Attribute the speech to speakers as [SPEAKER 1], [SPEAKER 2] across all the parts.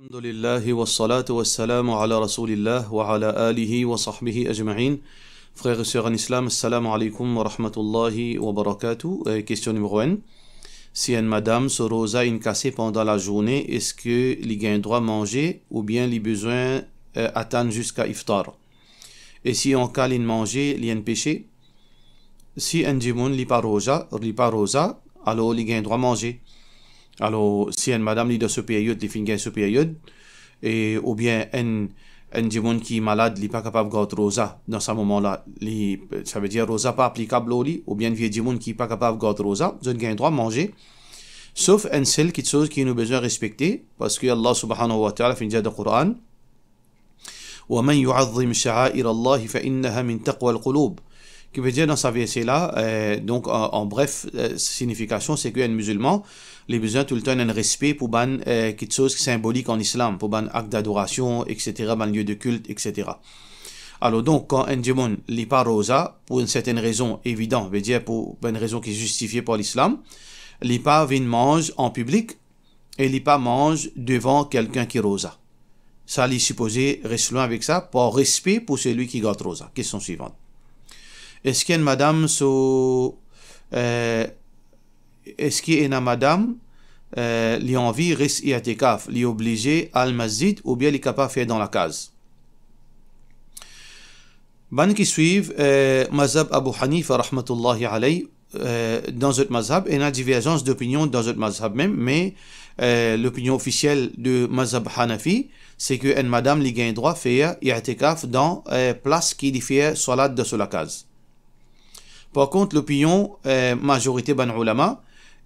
[SPEAKER 1] Alhamdulillahi wa salatu wa salamu ala rasulillah wa ala alihi wa sahbihi ajma'in. Frères et sœurs en islam, assalamu alaikum wa rahmatullahi wa barakatuh. Question numéro 1. Si une madame se rosa une cassée pendant la journée, est-ce que les gains droit manger ou bien les besoins attendent jusqu'à iftar? Et si on cale une manger, il y a un péché? Si un djimoun li pas rosa, alors les gains droit manger. Alors, si une madame li de ce période, li fin gain ce période, et ou bien un djimoun qui est malade, li pas capable de garder rosa, dans ce moment-là, ça veut dire rosa pas applicable au lit, ou bien un vieux djimoun qui est pas capable de garder rosa, vous avez droit à manger, sauf un seul quelque chose qui nous besoin de respecter, parce que Allah subhanahu wa ta'ala fin dit dans le Coran, وَمَنْ يُعَظِّمْ شَعَائِرَ اللَّهِ فَإِنَّهَا مِنْ تَقْوَى الْقُلُوبِ. Qui veut dire dans sa verset-là, donc en bref, signification, c'est qu'un musulman, les besoins tout le temps un respect pour quelque chose symbolique en islam, pour ban acte d'adoration, etc., ban lieu de culte, etc. Alors donc, quand un djimoun lit pas rosa, pour une certaine raison évidente, veut dire pour une raison qui est justifiée par l'islam, lit pas vient mange en public, et lit pas mange devant quelqu'un qui rosa. Ça, il est supposé rester loin avec ça, par respect pour celui qui garde rosa. Question suivante. Est-ce qu'il y a une madame est-ce qu'il y a une madame qui a envie de rester i'tikaf, qui est obligée à al-masjid ou bien qui est capable de faire dans la case? Ban qui suivent mazhab Abu Hanifa rahmatullahi alayhi, dans notre mazhab, il y a une divergence d'opinion dans notre mazhab même, mais l'opinion officielle de mazhab Hanafi, c'est qu'une madame qui a droit de faire i'tikaf dans place qui fait salat de la case. Par contre, l'opinion majorité ban ulama,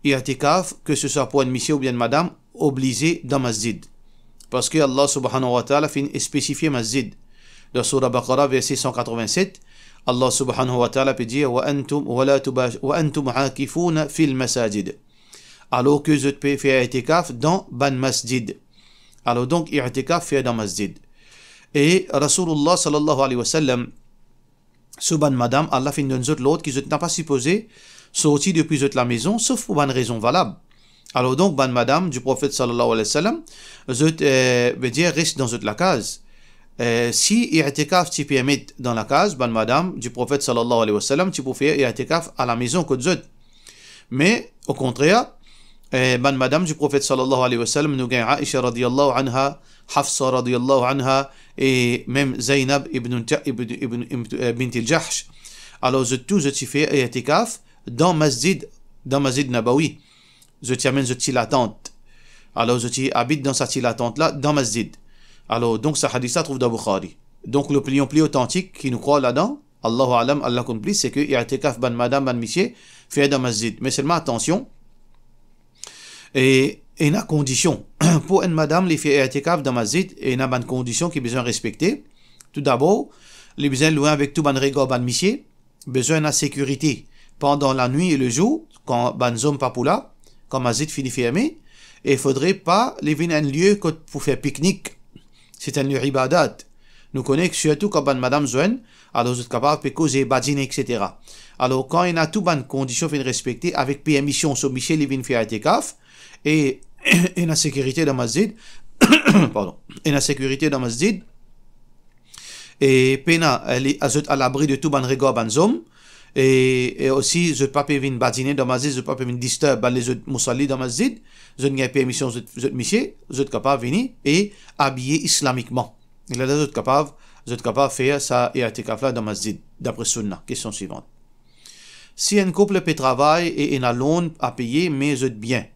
[SPEAKER 1] i'tikaf, que ce soit pour un monsieur ou bien une madame, obligé dans masjid. Parce que Allah subhanahu wa ta'ala fait spécifier masjid. Dans Surah Baqarah, verset 187, Allah subhanahu wa ta'ala peut dire wa antum aakifuna fil masajid. Alors que je peux faire i'tikaf dans ban masjid. Alors donc, i'tikaf fait dans masjid. Et Rasulullah sallallahu alayhi wa sallam, ban madame, Allah fait une autre l'autre qui n'a pas supposé sortir depuis la maison, sauf pour une raison valable. Alors donc, ban madame du prophète sallallahu alayhi wa sallam, veut dire reste dans la case. Si i'tikaf tu peux mettre dans la case, ban madame du prophète sallallahu alayhi wa sallam, tu peux faire i'tikaf à la maison que zot. Mais au contraire, ban madame du prophète sallallahu alayhi wa sallam, nous gagnons Aisha radiyallahu anha, Hafsa radiyallahu anha, et même Zainab ibn bint al-Jahsh. Alors, je fais i'tikaf dans masjid Nabawi. Je t'amène la tente. Alors, je habite dans cette tente là, dans masjid. Alors, donc, ce hadith là trouve dans Bukhari. Donc, l'opinion plus authentique qui nous croit là-dedans, Allahu alam, Allah compris, c'est que i'tikaf ban madame, ban monsieur, fait dans masjid. Mais seulement attention, et il y a une condition. Pour une madame, les fait i'tikaf dans masjid, il y a une condition qui est besoin de respecter. Tout d'abord, les besoins loin avec tout ban régor ban monsieur, besoin de sécurité pendant la nuit et le jour, quand ban zone pas pour là, quand masjid finit fermé, et il faudrait pas les venir à un lieu pour faire pique-nique. C'est un lieu ibadat. Nous connaissons surtout quand ban madame zouen, alors vous êtes capable de causer, badiner, etc. Alors quand il y a tout ban condition fin respecter avec permission, sur Michel, il vient faire i'tikaf, et la sécurité dans masjid, pardon, et la sécurité dans masjid, et pena elle est à l'abri de tout ban régor ban zom, et aussi je pas peux venir badiner dans masjid, je pas peux venir disturber les autres musalli dans masjid, je n'ai permission de monsieur, je suis capable de venir et habiller islamiquement. Il est capable de faire ça et i'tikaf là dans masjid d'après sunna. Question suivante. Si un couple peut travailler et il a loan à payer, mais je bien,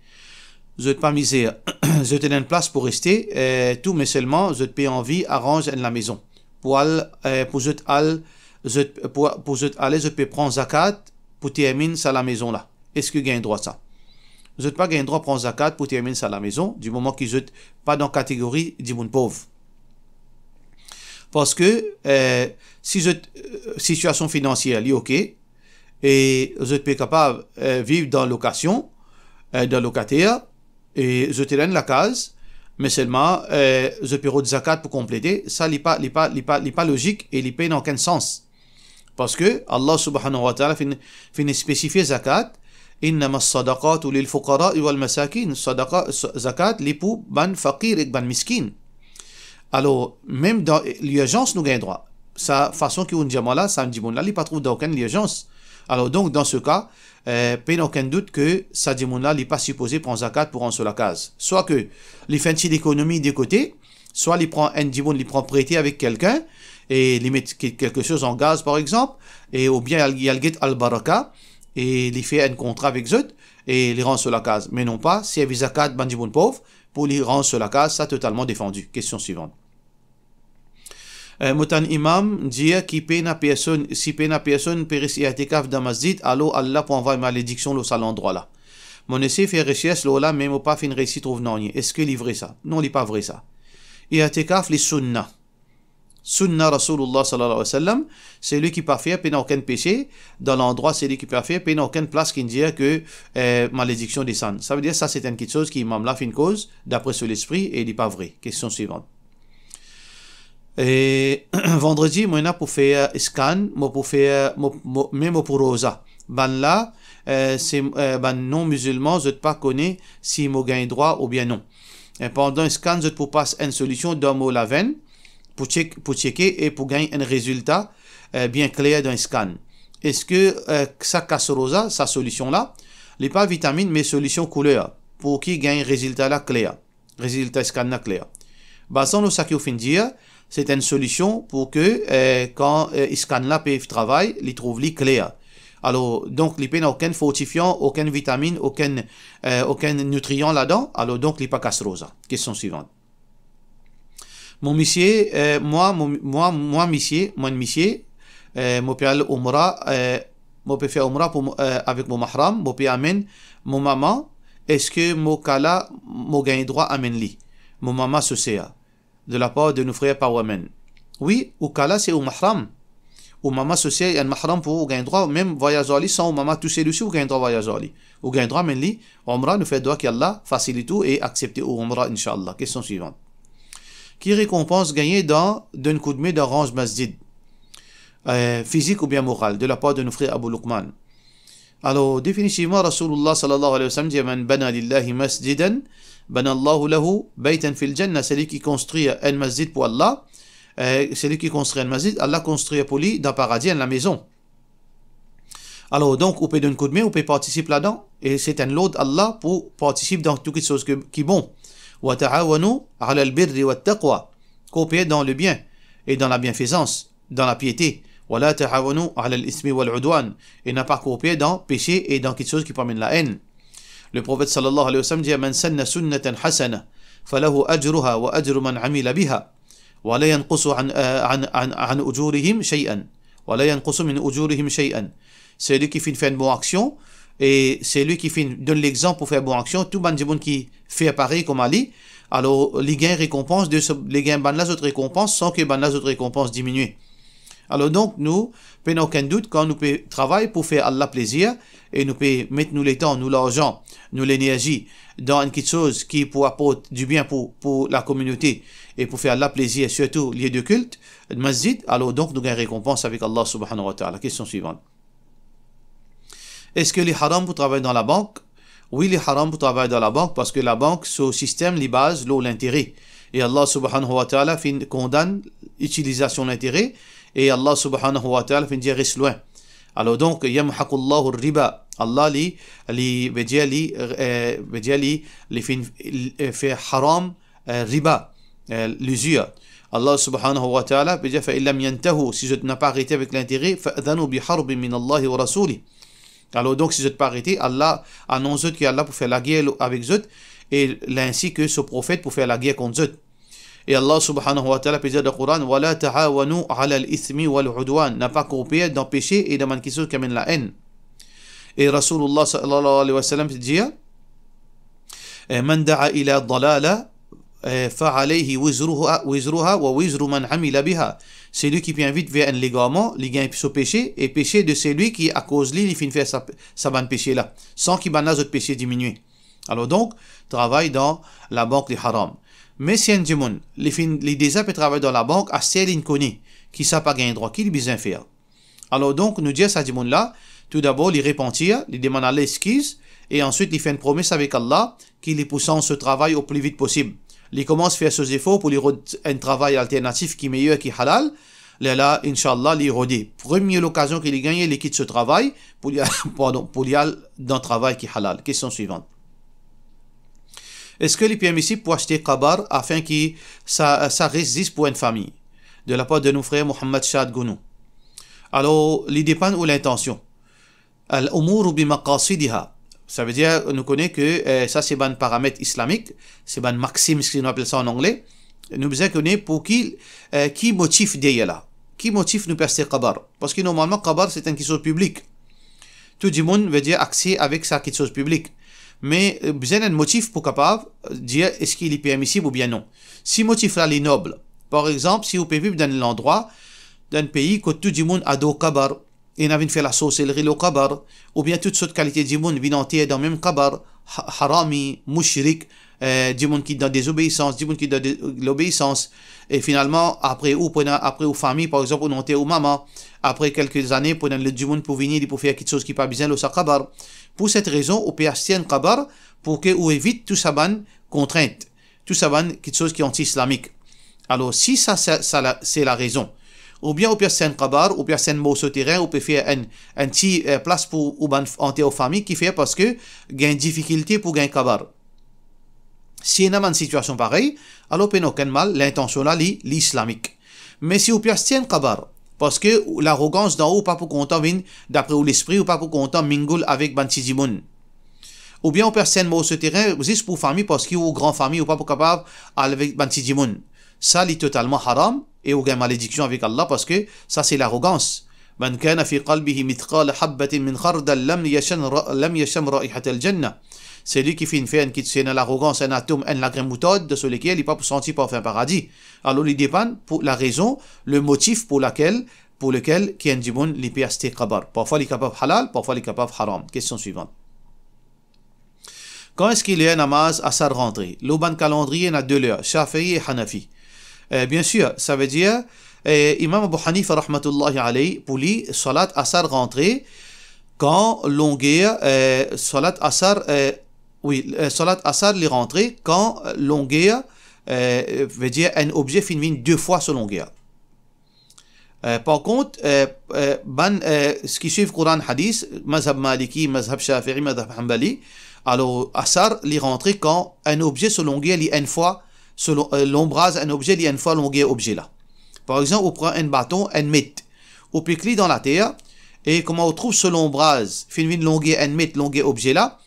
[SPEAKER 1] je n'ai pas misère, je te donne une place pour rester, tout mais seulement je te paye en vie, arrange la maison. Pour aller, je peux prendre zakat pour terminer ça la maison là. Est-ce que gagne droit ça? Je n'ai pas gagné droit de prendre zakat pour terminer ça la maison, du moment que je n'ai pas dans la catégorie du monde pauvre. Parce que si situation financière est OK, et je peux capable vivre dans location, dans locataire, et je te donne la case, mais seulement je peux de zakat pour compléter, ça n'est pas logique et il paye dans aucun sens. Parce que Allah subhanahu wa ta'ala fait spécifier zakat innama sadaqatu lil fuqara wal masakin, sadaqa zakat li pour ban faqir et ban miskin. Alors même dans l'urgence nous gagnons droit. Sa façon qui on dit là, ça me dit bon là, il pas trouve d'aucune urgence. Alors donc dans ce cas, pas aucun doute que ça dit là, il pas supposé prendre zakat pour en sur la case. Soit que il fait une petite économie de côté, soit il prend un dibon, il prend prêté avec quelqu'un et il met quelque chose en gaz par exemple, et ou bien il get al baraka et il fait un contrat avec eux et il rend sur la case. Mais non pas si il y a zakat ban dibon pauvre pour lui rendre sur la case, ça totalement défendu. Question suivante. Mutan imam dia ki pena personne si pena personne peris i'tikaf dans masjid alors Allah pour envoyer malédiction au sal endroit là. Mon essai fait recherche là même pas fin réussi trouve non. Est-ce que livrer ça? Non, il pas vrai ça. I'tikaf les sunnah. Sunna Rasulullah sallallahu alayhi wa sallam, c'est lui qui parfait, il n'a aucun péché. Dans l'endroit, c'est lui qui parfait, il n'a aucune place qui dit que malédiction descend. Ça veut dire ça, c'est une petite chose qui imam là fait une cause, d'après sur l'esprit, et il n'est pas vrai. Question suivante. Et vendredi, moi, pour faire scan, moi, pour faire, même pour rosa. Ban là, c'est ban non musulman, je ne pas connais si moi gagne droit ou bien non. Et pendant un scan, je peux passer une solution dans mon la veine, pour checker et pour gagner un résultat bien clair d'un scan. Est-ce que ça casse rosa, sa solution là, n'est pas vitamine mais solution couleur pour qui gagne résultat là clair, résultat scan là clair. Basant nous ça qui fin dire, c'est une solution pour que quand scan là peut travailler, il trouve li clair. Alors donc il n'a aucun fortifiant, aucune vitamine, aucun nutrient là-dedans. Alors donc il pas casse rosa. Question suivante. Mon monsieur, moi, monsieur, mon père Umrah, mon père faire Umrah avec mon mahram, mon père amène, mon maman, est-ce que mon kala, mon gagne droit amène li? Mon maman se sert, de la part de nos frères par amène. Oui, ou kala c'est au mahram. Ou maman se sert, un mahram pour gagne droit, même voyager ali sans ou maman toucher dessus, ou gagne droit voyager ali. Ou gagne droit amène li, Umrah nous fait droit qu'Allah facilite tout et accepter au Umrah, Inch'Allah. Question suivante. Qui récompense gagné d'un coup de main d'Orange Masjid, physique ou bien moral, de la part de nos frères Abu Luqman. Alors, définitivement, Rasulullah sallallahu alayhi wa sallam dit Man bana lillahi masjidan, bana Allahu lahu baytan fil jannah. C'est lui qui construit un masjid pour Allah, c'est lui qui construit un masjid, Allah construit pour lui dans le paradis, dans la maison. Alors, donc, on peut donner un coup de main, on peut participer là-dedans, et c'est un lot d'Allah pour participer dans toutes les choses qui bon. وَتَعَاوَنُوا عَلَى الْبِرِّ وَالتَّقْوَى. Coopérer dans le bien et dans la bienfaisance, dans la piété. وَلَا تَعَاوَنُوا عَلَى الْإِثْمِ وَالْعُدْوَانِ. Et n'a pas coopérer dans péché et dans quelque chose qui promène la haine. Le prophète sallallahu alayhi wa sallam dit Man sanna sunnatan hasana falahu ajruha wa ajru man amila biha wa la yanqusu an ujurihim shay'an wa la yanqusu min ujurihim shay'an. C'est lui qui fait une bonne action. Et c'est lui qui donne l'exemple pour faire bonne action. Tout le monde qui fait pareil comme Ali, alors les gains récompenses, les gains ban les autres récompenses sans que ban les autres récompenses diminuent. Alors donc nous, pas aucun doute quand nous pouvons travailler pour faire Allah plaisir et nous pouvons mettre nous les temps, nous l'argent, nous l'énergie dans une petite chose qui pour apporter du bien pour la communauté et pour faire Allah plaisir, surtout lieu de culte, masjid, alors donc nous gagnons récompense avec Allah subhanahu wa ta'ala. Question suivante. Est-ce que les haram pour travailler dans la banque? Oui, les haram pour travailler dans la banque parce que la banque, ce système, les bases, l'intérêt. Et Allah subhanahu wa ta'ala condamne l'utilisation de l'intérêt et Allah subhanahu wa ta'ala fait dire reste loin. Alors donc, yamhaqullahu riba. Allah li fait haram riba, l'usure. Allah subhanahu wa ta'ala veut dire fa illam yantahu, si je n'ai pas arrêté avec l'intérêt, fa'adhanu bi harbin min Allah wa rasuli. Alors donc, si je ne pas arrêter, Allah annonce qu'il est là pour faire la guerre avec eux, et ainsi que ce prophète pour faire la guerre contre eux. Et Allah subhanahu wa ta'ala peut dire dans le Coran, وَلَا تَعَاوَنُوا عَلَى الْإِثْمِ وَالْعُدْوَانِ. N'a pas coopéré dans le péché et dans quelque chose qui amène la haine. Et Rasulullah sallallahu alayhi wa sallam peut dire, مَنْ دَعَا إِلَى الضَّلَالَ فَعَلَيْهِ وِزْرُهَا وَوِزْرُ مَنْ عَمِلَ بِهَا. C'est lui qui invite vers un légarement, il gagne ce péché, et péché de celui qui, à cause de lui, il finit faire sa bonne péché là, sans qu'il banne autre péché diminuer. Alors donc, travaille dans la banque des haram. Mais si un démon, les déjà peut travailler dans la banque, à celle qu'il connaît, qui ne sait pas gagner droit, qui lui besoin faire. Alors donc, nous dit à ce démon là, Tout d'abord, il repentir, il demande l'excuse, et ensuite, il fait une promesse avec Allah qu'il est poussant ce travail au plus vite possible. Il commence à faire ses efforts pour lui un travail alternatif qui est meilleur, qui est halal. Là, Inch'Allah, il redit. Première l'occasion qu'il gagne, il quitte ce travail pour y aller dans le travail qui est halal. Question suivante. Est-ce que il est permissible pour acheter kabar afin que ça résiste pour une famille? De la part de nos frères Mohamed Shad Gounou. Alors, il dépend de l'intention. Al-umur bi maqasidiha. Ça veut dire, nous connaissons que ça c'est un paramètre islamique, c'est un maxime, ce qu'on appelle ça en anglais. Nous besoin connaître pour qui motive derrière là. Qui motive nous percer kabar? Parce que normalement, kabar c'est une chose publique. Tout le monde veut dire accès avec ça, quelque chose publique. Mais besoin un motif pour capable dire est-ce qu'il est permissible ou bien non. Si motif là est noble, par exemple, si vous pouvez vivre dans l'endroit d'un pays que tout le monde adore kabar, et n'a fait la sorcellerie le kabar, ou bien toutes sortes de qualités du monde viennent entier dans le même kabar, harami, mushrik, du monde qui donne des obéissances, du monde qui donne de l'obéissance, et finalement, après ou famille, par exemple, on était au maman, après quelques années, pour le du monde pour venir, pour faire quelque chose qui n'est pas besoin le kabar. Pour cette raison, on peut acheter un kabar pour que on évite tout ça ban contrainte, tout ça ban quelque chose qui est anti-islamique. Alors, si ça c'est la raison, ou bien on peut faire un kabar, ou bien faire un mot sur terrain, ou peut faire un petit place pour entrer aux familles qui fait parce que il y a une difficulté pour gagner kabar. Si on a une situation pareille, alors on n'a aucun mal, l'intention là, l'islamique. Mais si on peut faire un kabar, parce que l'arrogance d'en haut, pas pour content vient d'après l'esprit, ou pas pour content mingle avec Bantizimoun. Ou bien on peut faire un mot sur terrain, juste pour famille, parce qu'il y a une grande famille, ou pas pour capable avec Bantizimoun. Ça, c'est totalement haram, et on a une malédiction avec Allah, parce que ça, c'est l'arrogance. Man kana fi qalbihi mithqal habbatin min khardal lam yasham ra'ihat al-jannah. C'est lui qui fait une l'arrogance, un atome, un lagrin moutarde, sur lequel il n'est pas pour sentir pour faire un paradis. Alors, il dépend pour la raison, le motif pour lequel qui est un djimoun, il peut acheter kabar. Parfois, il est capable halal, parfois, il est capable haram. Question suivante. Quand est-ce qu'il y a un namaz à sa rentrée? L'auban calendrier, il y a 2 heures, Shafi'i et Hanafi. Bien sûr, ça veut dire, Imam Abu Hanifa, rahmatullahi alayhi, pour lui, salat asar rentrée, quand longueur, salat asar, salat asar les rentrées, quand longueur, veut dire un objet finit 2 fois sa longueur. Par contre, ce qui suit le Coran Hadith, mazhab maliki, mazhab shafi'i, mazhab hanbali, alors asar les rentrées quand un objet sa longueur est une fois, l'ombrage un objet est une fois longueur objet là. Par exemple, on prend un bâton, un mètre, on pique dans la terre, et comment on trouve ce l'ombrage, fin une longueur, un mètre, longueur objet là,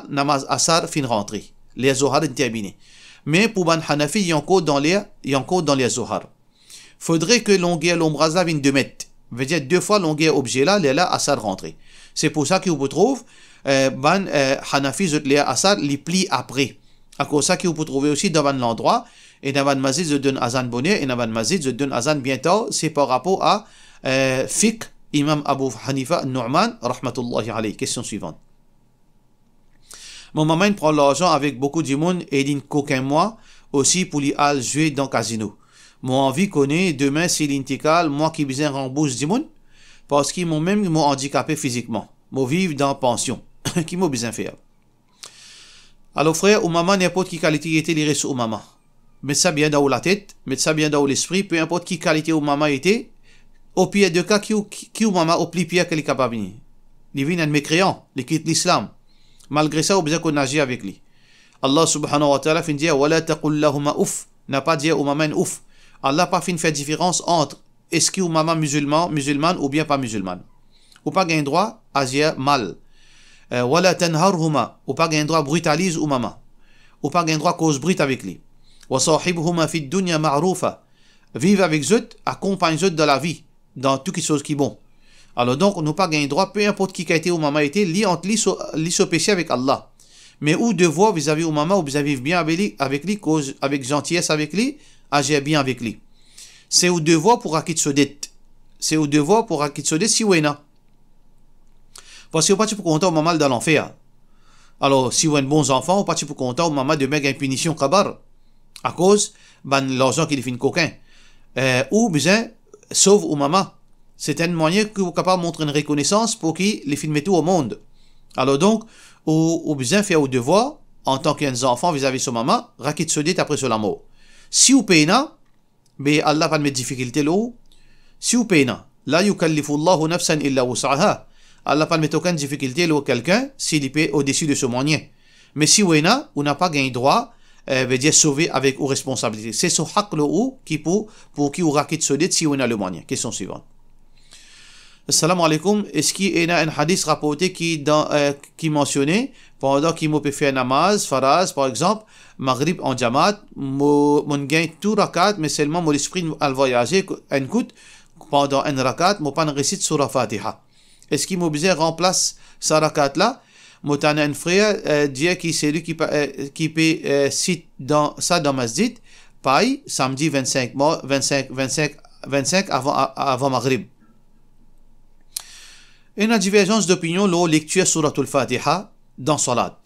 [SPEAKER 1] namaz asar fin rentrée. Les zohar sont terminés. Mais pour Ban Hanafi, il y a encore dans les zohar. Faudrait que longueur l'ombrage là vienne 2 mètres. Veut dire 2 fois longueur objet là, les là asar rentrée. C'est pour ça qu'on peut trouver Ban Hanafi les asar les plis après. À cause ça qu'on peut trouver aussi dans l'endroit et dans le masjid de donne azan bonnet et dans le masjid de donne azan bientôt. C'est par rapport à fiqh Imam Abu Hanifa Nu'man rahmatullahi alayhi. Question suivante. Mon maman prend l'argent avec beaucoup de monde et dit qu'aucun mois aussi pour lui aller jouer dans le casino. Mon envie connaît demain c'est l'intikal, moi qui besoin rembourse du monde parce qu'ils m'ont handicapé physiquement. Moi vivre dans pension. Qui m'a besoin faire. Alors frère, ou maman n'importe qui qualité était les restes au maman. Mettez ça bien dans la tête, mettez ça bien dans l'esprit, peu importe qui qualité au maman était, au pire de cas qui ou maman au plus pire qu'elle est capable de venir. Il vient un mécréant, il quitte l'islam. Malgré ça, on besoin qu'on agisse avec lui. Allah subhanahu wa ta'ala fin dire wala taqul lahuma ouf, n'a pas dit au maman ouf. Allah pas fin faire différence entre est-ce que ou maman musulmane ou bien pas musulmane. Ou pas gain droit à dire mal. Wala tanharhuma, ou pas gain droit brutalise ou maman. Ou pas gain droit cause brute avec lui. Wa sahibhuma fi dunya ma'rufa. Vive avec eux, accompagne eux dans la vie, dans toutes les choses qui bon. Alors donc, nous pas gain droit, peu importe qui a été ou maman a été, li entre li se péché avec Allah. Mais ou devoir vis-à-vis au maman ou vis-à-vis bien avec lui, cause avec gentillesse avec lui, agir bien avec lui. C'est au devoir pour acquitter ce dette. C'est au devoir pour acquitter ce dette si ou non. Parce que vous pas pour content au maman dans l'enfer. Alors, si vous êtes bons enfants, vous pas pour content au maman de mettre une punition kabar. À cause, l'argent qu'il fait une coquin. Ou bien, sauve au maman. C'est un moyen que vous êtes capable de montrer une reconnaissance pour qui les filmer tout au monde. Alors donc, ou besoin faire au devoir, en tant qu'un enfant vis-à-vis de son maman, rakit se dit après son amour. Si vous payez, mais Allah pas de difficulté là. Si vous payez, la yukallifu Allahu nafsan illa wus'aha. Allah pas de mettre aucune difficulté là quelqu'un s'il paye au-dessus de ce moyen. Mais si vous n'a pas gagné droit, veut dire sauver avec aux responsabilités. C'est ce haq là qui pour qui vous rakit se dit si vous le moyen. Question suivante. Assalamu alaikum. Est-ce qu'il y a un hadith rapporté qui mentionnait pendant qu'il m'a fait namaz, faraz par exemple, maghrib en jamaat, mon gain tout rakat, mais seulement mon esprit al voyager un coup pendant un rakat, mon pas récite surah Fatiha. Est-ce qu'il m'a besoin remplace sa rakat là? Mon un frère dit que c'est lui qui peut cite dans masjid, paille samedi 25 avant maghrib. Une divergence d'opinion, la lecture suratul Fatiha dans salat.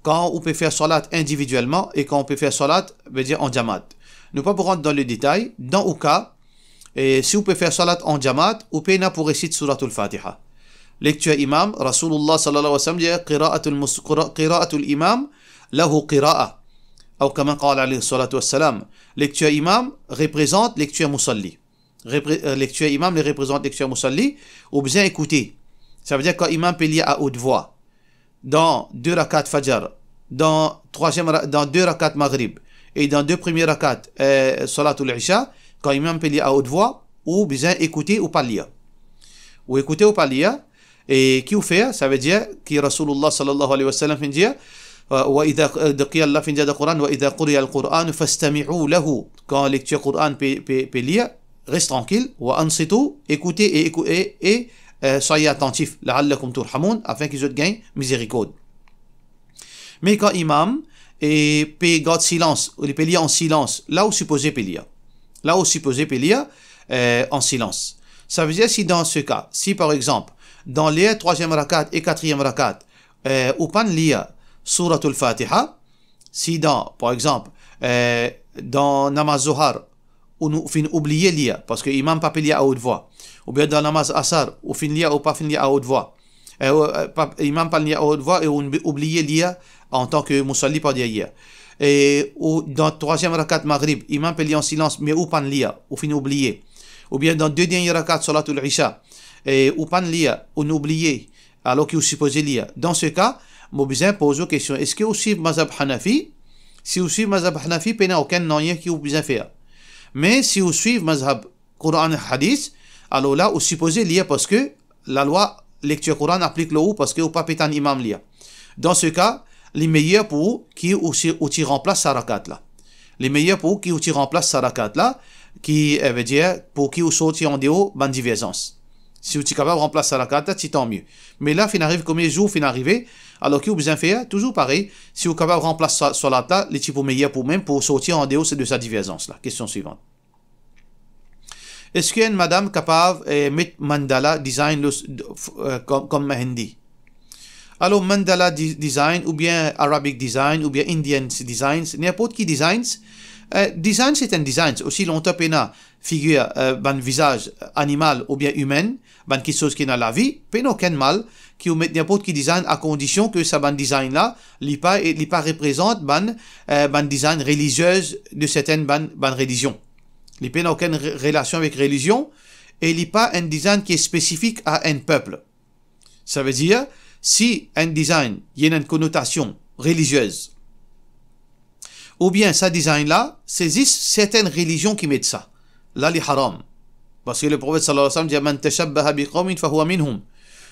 [SPEAKER 1] Quand on peut faire salat individuellement et quand on peut faire salat, veut dire en jamaat. Nous pas pour rentrer dans le détail. Dans le cas, si on peut faire salat en jamaat, on peut pour réciter suratul Fatiha. Lecture imam, Rasulullah sallallahu alayhi wa sallam dit qira'atul imam lahu qira'a. Ou comme qala alayhi salatu wassalam. Lecture imam représente lecture musalli. Lecture imam les représente lecture musalli, ou besoin écouter. Ça veut dire quand imam peut lire à haute voix dans 2 rakats fajr, dans 2 rakats maghrib et dans 2 premiers rakats salatul isha, quand imam peut lire à haute voix, ou besoin écouter ou pas lire. Ou écouter ou pas lire. Et qui ou fait, ça veut dire que Rasulullah sallallahu alayhi wa sallam fait dire وإذا قيل الله في القرآن وإذا قرئ القرآن فاستمعوا له. Quand lecture Coran peut lire, reste tranquille, wa ansitu, écoutez et soyez attentifs, la'allakum turhamun, afin qu'ils gagnent miséricorde. Mais quand imam peut garder silence, ou il peut lire en silence, là où supposé peut lire. Là où supposé peut lire en silence. Ça veut dire si dans ce cas, si par exemple, dans les 3e rakat et 4e rakat, ou pas lire suratul Fatiha, si dans, par exemple, dans namaz Zohar, ou nous fin oublier lire parce que imam pas lire à haute voix, ou bien dans namaz asar ou fin lire ou pas fin lire à haute voix, imam pas lire à haute voix et on oublier lire en tant que musalli pas dire, et ou dans 3e rakat maghrib imam peut lire en silence mais ou pas lire ou fin oublier, ou bien dans 2 derniers rakat salatul isha et ou pas lire ou oublier alors qu'il est supposé lire. Dans ce cas mon besoin pose la question, est-ce que aussi mazhab Hanafi, si aussi mazhab Hanafi n'a aucun moyen qui vous besoin faire. Mais si vous suivez mazhab Coran et Hadith, alors là, vous supposez lire parce que la loi lecture Coran applique le ou parce que vous pas pétan imam lire. Dans ce cas, les meilleurs pour vous qui aussi remplace sa rakat là. Les meilleurs pour vous qui aussi remplace sa rakat là, qui veut dire pour qui vous sortez en dehors, bonne divergence. Si vous êtes capable de remplacer sa rakat là, c'est tant mieux. Mais là, fin arrive combien de jours fin arrivé, alors que vous besoin faire toujours pareil. Si vous êtes capable de remplacer sa salat là, les types meilleurs pour même pour sortir en dehors de sa divergence là. Question suivante. Est-ce qu'il y a une madame capable de mettre mandala design comme Mehendi? Alors mandala design ou bien Arabic design ou bien Indian design, n'importe qui design. Design c'est un design. Aussi longtemps qu'on a figure, ban visage animal ou bien humain, ban quelque chose qui n'a la vie, pas aucun mal qui ou mettre n'importe qui design à condition que ça ban design là, il pas représente ban design religieuse de certaines ban religions. Il n'y a aucune relation avec religion et il n'y a pas un design qui est spécifique à un peuple. Ça veut dire, si un design y a une connotation religieuse, ou bien ce design-là saisisse certaines religions qui mettent ça. Là, il est haram. Parce que le prophète sallallahu alayhi wa sallam dit Man tashabbaha biqawmin fahuwa minhum.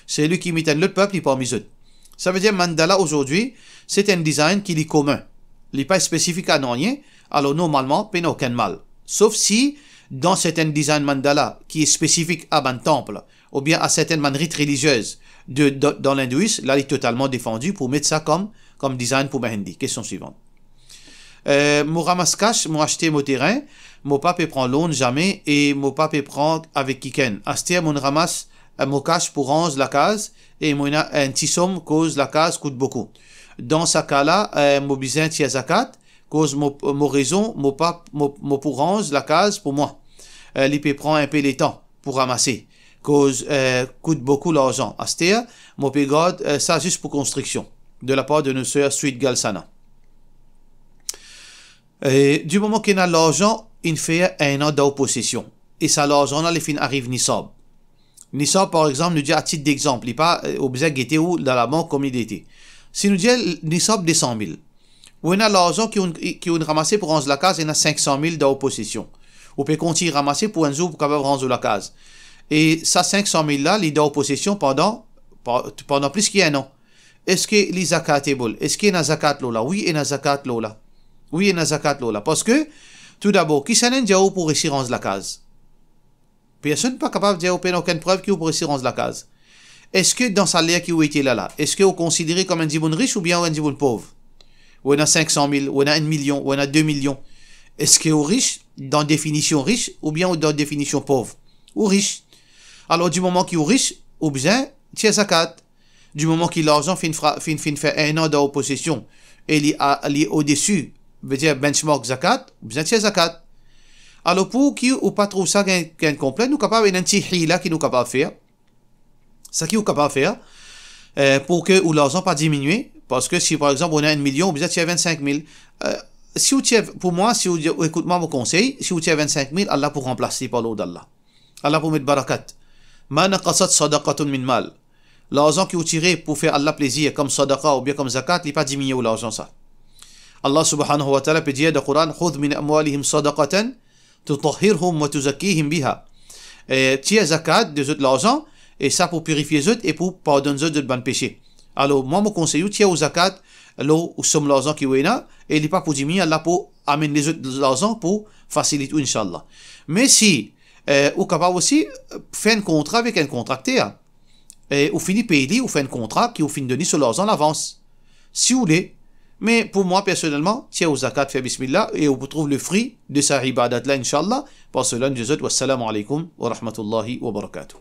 [SPEAKER 1] C'est lui qui imite le peuple, il est parmi eux. Ça veut dire mandala aujourd'hui, c'est un design qui est commun. Il n'est pas spécifique à rien, alors normalement, il n'y a aucun mal. Sauf si, dans certains design mandala qui est spécifique à un temple, ou bien à certaines rites religieuses dans l'hindouisme, là, il est totalement défendu pour mettre ça comme design pour Mehendi. Question suivante. Mon ramasse cash, mon acheté mon terrain, mon papa prend loan jamais et mon papa prend avec Kiken. Astia, mon ramasse mon cash pour range la case et mon un petit somme cause la case coûte beaucoup. Dans ce cas-là, mon besoin de zakat, cause mon raison, mon pour range la case pour moi. L'IP prend un peu les temps pour ramasser. cause coûte beaucoup l'argent. C'est-à-dire, mon pégode, ça juste pour construction, de la part de nos sœurs Suite Galsana. Et du moment qu'il a l'argent, il fait un an d'opposition. Et ça, l'argent, là, les fins arrive Nisab. Nisab, par exemple, nous dit à titre d'exemple, il n'est pas obligé de où dans la banque comme il était. Si nous dit Nisab des 100 000, ou on a l'argent qui on ramassé pour rendre la case, il y a 500 000 d'opposition. On peut continuer à ramasser pour un jour pour capable rendre la case. Et ça 500 000 là, il est en possession pendant plus qu'un an. Est-ce que les zakat est bon? Est-ce qu'il y a zakat là? Oui, il y a zakat là. Oui, il y a zakat là. Parce que, tout d'abord, qui s'en est pour réussir rendre la case? Personne n'est pas capable de dire aucune preuve qui pour réussir rendre la case. Est-ce que dans sa loi qui était là, est-ce que vous considérez comme un djiboun riche ou bien un djiboun pauvre? Ou on a 500 000, ou on a 1 million, ou on a 2 millions. Est-ce que vous riche dans définition riche ou bien dans définition pauvre? Ou riche? Alors, du moment qu'il est riche, ou bien, tiens zakat. Du moment qu'il a l'argent, fin fait un an de possession, et il est au-dessus, veut dire benchmark zakat, ou bien tiens zakat. Alors, pour qui ou pas trouve ça gain complet, nous sommes capables d'un petit hila qui nous capable de faire. Ça qui nous capable de faire, pour que ou l'argent pas diminuer, parce que si par exemple on a 1 million, ou bien tiens 25 000, si vous tiens, pour moi, si vous écoutez mon conseil, si vous tiens 25 000, Allah pour remplacer par l'eau d'Allah. Allah pour mettre barakat. Ma naqasat sadaqatun min mal. L'argent que vous tirez pour faire Allah plaisir, comme sadaqa ou bien comme zakat, il n'est pas diminué l'argent ça. Allah subhanahu wa ta'ala peut dire dans le Coran, khudh min amwalihim sadaqatan tutahhirhum wa tuzakkihim biha. Tiens zakat de l'argent, et ça pour purifier les autres et pour pardonner les autres de bonnes péchés. Alors, moi, mon conseil, tiens au zakat, là où somme l'argent qui est là, et il n'est pas pour diminuer, Allah pour amener les autres l'argent pour faciliter, Inch'Allah. Mais si, ou capable aussi, faire un contrat avec un contracteur, ou finit payer, ou fait un contrat qui ou finit donner sur l'argent en avance. Si vous voulez. Mais pour moi, personnellement, tiens au zakat, fait bismillah, et on trouve le fruit de sa ibadat là, Inch'Allah. Pour cela, nous disons, wassalamu alaikum wa rahmatullahi wa barakatuh.